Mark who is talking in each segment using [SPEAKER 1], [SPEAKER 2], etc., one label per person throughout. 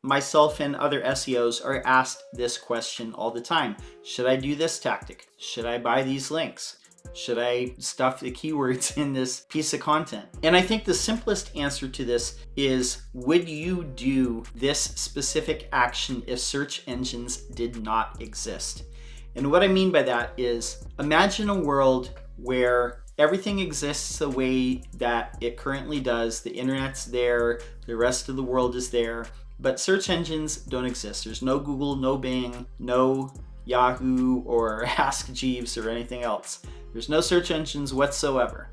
[SPEAKER 1] Myself and other SEOs are asked this question all the time. Should I do this tactic? Should I buy these links? Should I stuff the keywords in this piece of content? And I think the simplest answer to this is, would you do this specific action if search engines did not exist? And what I mean by that is, imagine a world where everything exists the way that it currently does. The internet's there, the rest of the world is there, but search engines don't exist. There's no Google, no Bing, no Yahoo or Ask Jeeves or anything else. There's no search engines whatsoever.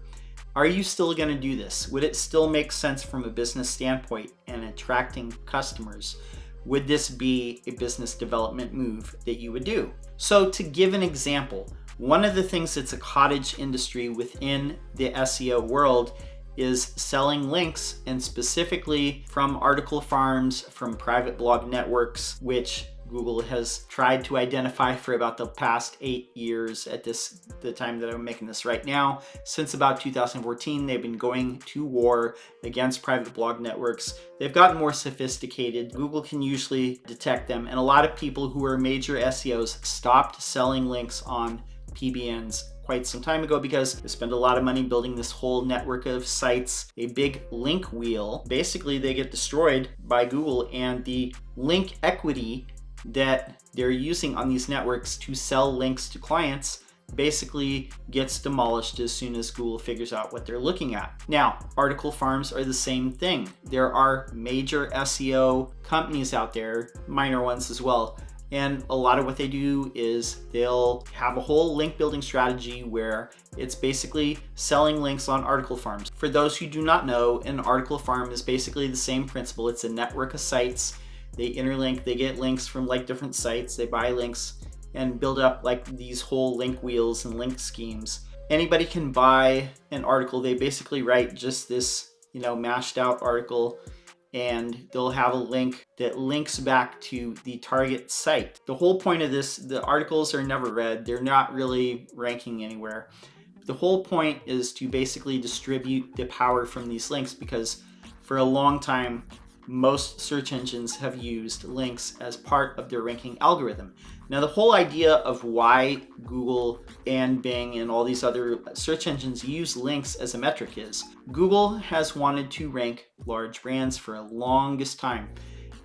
[SPEAKER 1] Are you still going to do this? Would it still make sense from a business standpoint and attracting customers? Would this be a business development move that you would do? So to give an example, one of the things that's a cottage industry within the SEO world is selling links, and specifically from article farms, from private blog networks, which Google has tried to identify for about the past 8 years at the time that I'm making this right now. Since about 2014, they've been going to war against private blog networks. They've gotten more sophisticated. Google can usually detect them, and a lot of people who are major SEOs stopped selling links on PBNs quite some time ago because they spend a lot of money building this whole network of sites, a big link wheel. Basically, they get destroyed by Google, and the link equity that they're using on these networks to sell links to clients basically gets demolished as soon as Google figures out what they're looking at. Now, article farms are the same thing. There are major SEO companies out there, minor ones as well, and a lot of what they do is they'll have a whole link building strategy where it's basically selling links on article farms. For those who do not know, an article farm is basically the same principle. It's a network of sites. They interlink, they get links from like different sites, they buy links and build up like these whole link wheels and link schemes. Anybody can buy an article. They basically write just this, mashed out article, and they'll have a link that links back to the target site. The whole point of this, the articles are never read. They're not really ranking anywhere. The whole point is to basically distribute the power from these links, because for a long time, most search engines have used links as part of their ranking algorithm. Now, the whole idea of why Google and Bing and all these other search engines use links as a metric is Google has wanted to rank large brands for the longest time.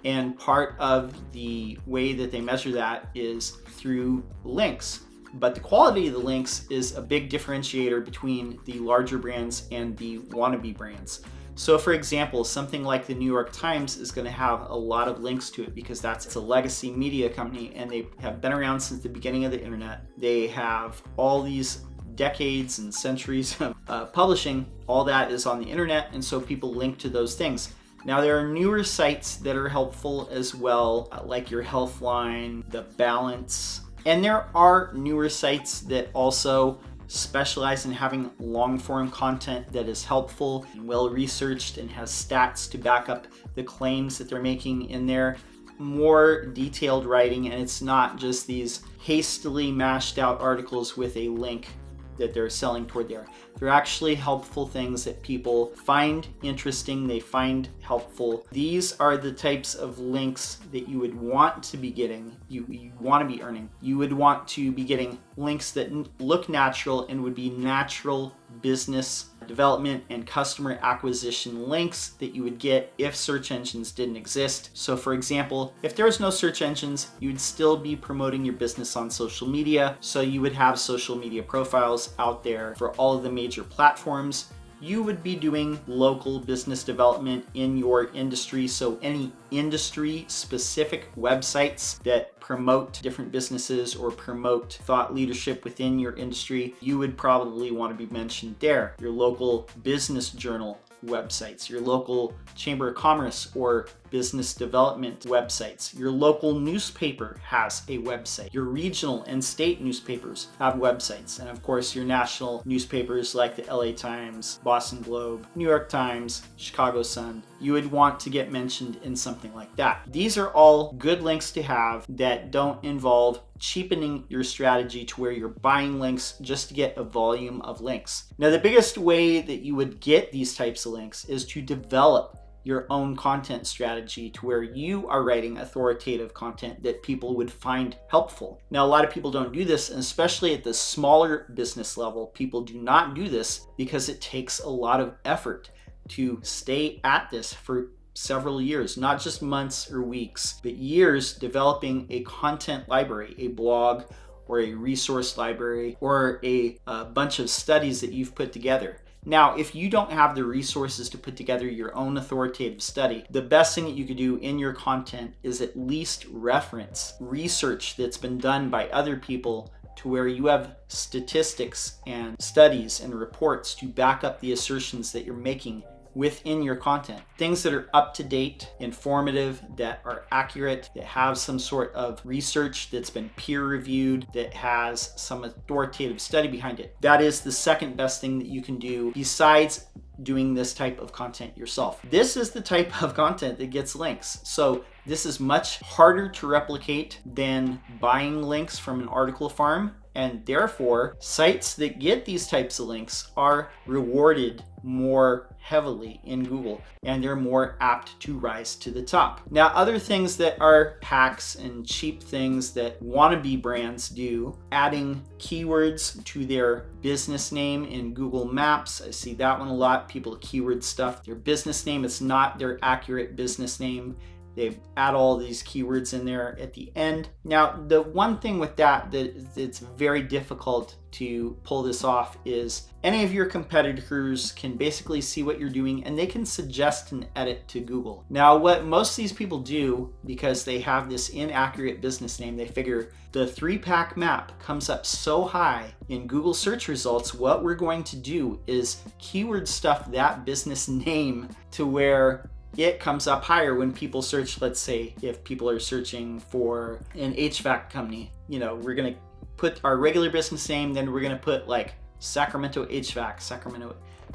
[SPEAKER 1] And part of the way that they measure that is through links. But the quality of the links is a big differentiator between the larger brands and the wannabe brands. So for example, something like the New York Times is going to have a lot of links to it because it's a legacy media company, and they have been around since the beginning of the internet. They have all these decades and centuries of publishing. All that is on the internet, and so people link to those things. Now, there are newer sites that are helpful as well, like your Healthline, The Balance, and there are newer sites that also specialize in having long-form content that is helpful and well-researched and has stats to back up the claims that they're making in there. More detailed writing, and it's not just these hastily mashed out articles with a link that they're selling toward there. They're actually helpful things that people find interesting, they find helpful. These are the types of links that you would want to be getting, you want to be earning. You would want to be getting links that look natural and would be natural business development and customer acquisition links that you would get if search engines didn't exist. So for example, if there was no search engines, you would still be promoting your business on social media. So you would have social media profiles out there for all of the major platforms. You would be doing local business development in your industry. So any industry specific websites that promote different businesses or promote thought leadership within your industry, you would probably want to be mentioned there. Your local business journal websites, your local chamber of commerce or business development websites. Your local newspaper has a website. Your regional and state newspapers have websites. And of course, your national newspapers like the LA Times, Boston Globe, New York Times, Chicago Sun, you would want to get mentioned in something like that. These are all good links to have that don't involve cheapening your strategy to where you're buying links just to get a volume of links. Now, the biggest way that you would get these types of links is to develop your own content strategy to where you are writing authoritative content that people would find helpful. Now, a lot of people don't do this, and especially at the smaller business level, people do not do this because it takes a lot of effort to stay at this for several years, not just months or weeks, but years developing a content library, a blog or a resource library or a bunch of studies that you've put together. Now, if you don't have the resources to put together your own authoritative study, the best thing that you could do in your content is at least reference research that's been done by other people to where you have statistics and studies and reports to back up the assertions that you're making within your content. Things that are up to date, informative, that are accurate, that have some sort of research that's been peer reviewed, that has some authoritative study behind it. That is the second best thing that you can do besides doing this type of content yourself. This is the type of content that gets links. So this is much harder to replicate than buying links from an article farm. And therefore, sites that get these types of links are rewarded more heavily in Google, and they're more apt to rise to the top. Now, other things that are hacks and cheap things that wannabe brands do, adding keywords to their business name in Google Maps. I see that one a lot. People keyword stuff their business name. It's not their accurate business name. They add all these keywords in there at the end. Now, the one thing with that it's very difficult to pull this off is any of your competitors can basically see what you're doing and they can suggest an edit to Google. Now, what most of these people do, because they have this inaccurate business name, they figure the 3-pack map comes up so high in Google search results, what we're going to do is keyword stuff that business name to where it comes up higher when people search. Let's say if people are searching for an HVAC company, we're going to put our regular business name, then we're going to put like Sacramento HVAC, Sacramento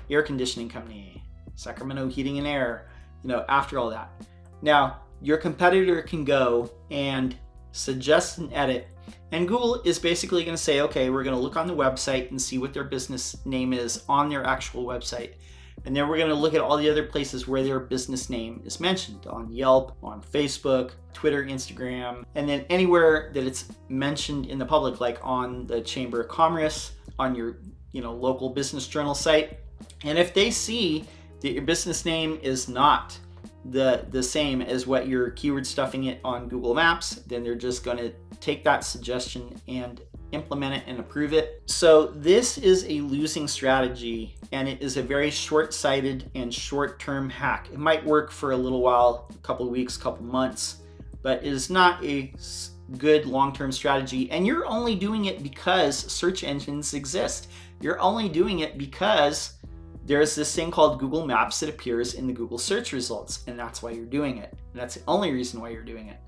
[SPEAKER 1] Air Conditioning Company, Sacramento Heating and Air, after all that. Now, your competitor can go and suggest an edit, and Google is basically going to say, okay, we're going to look on the website and see what their business name is on their actual website. And then we're going to look at all the other places where their business name is mentioned, on Yelp, on Facebook, Twitter, Instagram, and then anywhere that it's mentioned in the public, like on the Chamber of Commerce, on your local business journal site. And if they see that your business name is not the same as what you're keyword stuffing it on Google Maps, then they're just going to take that suggestion and implement it and approve it. So this is a losing strategy, and it is a very short-sighted and short-term hack. It might work for a little while, a couple of weeks, couple months, but it is not a good long-term strategy. And you're only doing it because search engines exist. You're only doing it because there's this thing called Google Maps that appears in the Google search results, and that's why you're doing it. And that's the only reason why you're doing it.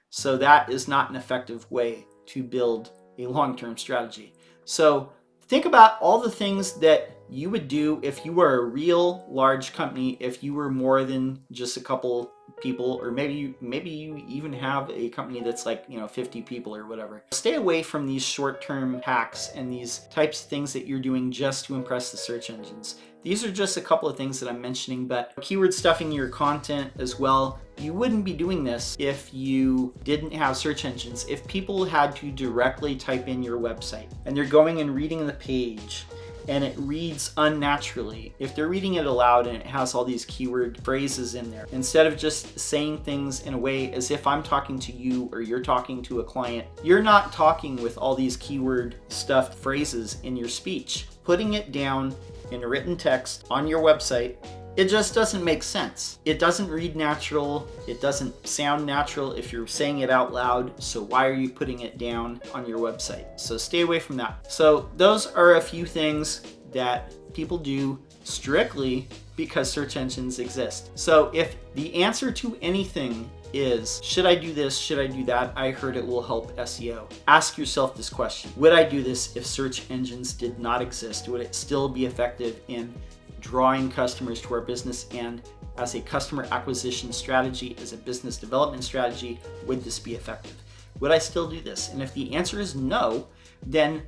[SPEAKER 1] So that is not an effective way to build a long-term strategy. So think about all the things that you would do if you were a real large company, if you were more than just a couple people, or maybe you even have a company that's like 50 people or whatever. Stay away from these short-term hacks and these types of things that you're doing just to impress the search engines. These are just a couple of things that I'm mentioning, but keyword stuffing your content as well. You wouldn't be doing this if you didn't have search engines. If people had to directly type in your website and they're going and reading the page and it reads unnaturally, if they're reading it aloud and it has all these keyword phrases in there, instead of just saying things in a way as if I'm talking to you or you're talking to a client, you're not talking with all these keyword stuffed phrases in your speech. Putting it down in written text on your website, it just doesn't make sense. It doesn't read natural. It doesn't sound natural if you're saying it out loud. So why are you putting it down on your website? So stay away from that. So those are a few things that people do strictly because search engines exist. So if the answer to anything is, should I do this? Should I do that? I heard it will help SEO. Ask yourself this question. Would I do this if search engines did not exist? Would it still be effective in drawing customers to our business? And as a customer acquisition strategy, as a business development strategy, would this be effective? Would I still do this? And if the answer is no, then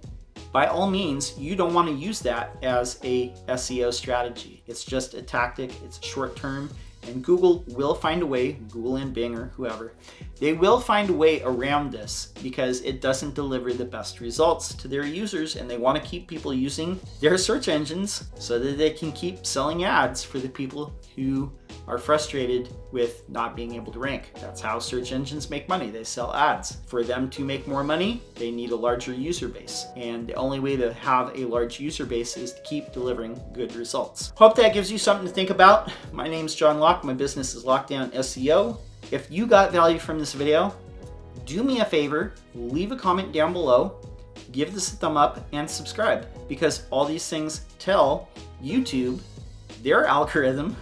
[SPEAKER 1] by all means, you don't want to use that as a SEO strategy. It's just a tactic. It's short term. And Google will find a way, Google and Bing or whoever, they will find a way around this because it doesn't deliver the best results to their users, and they want to keep people using their search engines so that they can keep selling ads for the people who are frustrated with not being able to rank. That's how search engines make money. They sell ads. For them to make more money, they need a larger user base. And the only way to have a large user base is to keep delivering good results. Hope that gives you something to think about. My name is John Locke. My business is Lockedown SEO. If you got value from this video, do me a favor, leave a comment down below, give this a thumb up, and subscribe, because all these things tell YouTube, their algorithm,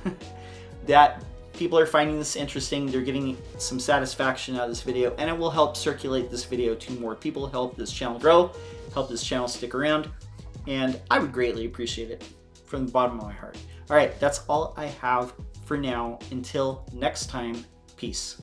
[SPEAKER 1] that people are finding this interesting, they're getting some satisfaction out of this video, and it will help circulate this video to more people, help this channel grow, help this channel stick around, and I would greatly appreciate it from the bottom of my heart. All right, that's all I have for now. Until next time, peace.